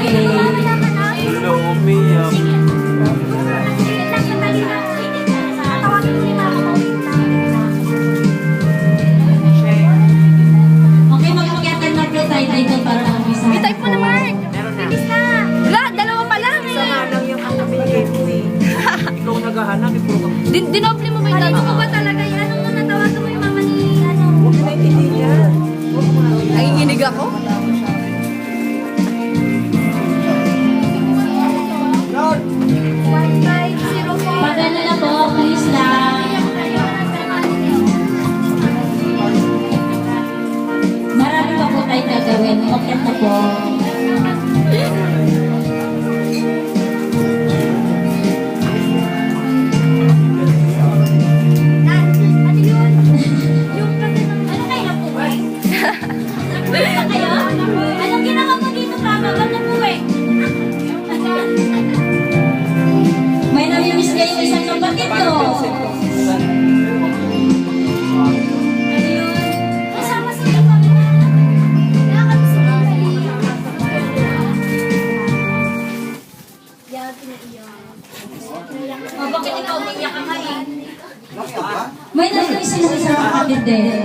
Hello, umiyak. Okay, mag-attend na po tayo dito para mag-visa. I-type mo na, Mark. Meron na. Bilis na. Wala, dalawa pa lang Isa nga eh. lang yung ang nabigay mo eh. Ikaw naghahanap, ikaw ka. Dinoble mo ba yung Kanino dalawa? ko ba talaga yan? Ano mo, natawagan mo yung mama ni, ano? Huwag na intindihan. Nanginginig ako? Padala na po, please lang. Marami pa po tayong gagawin. Okay na po. Ano kayo na po eh? Ano kayo? Anong ginawa mo dito, Papa? Ba't na po eh? May namimiss kayo isang kapatid ko. Kasama sila pa. Oh, bakit ikaw umiyak ka nga eh? May namimiss sila isang kapatid din.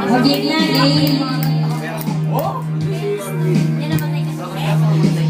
Huwag na eh.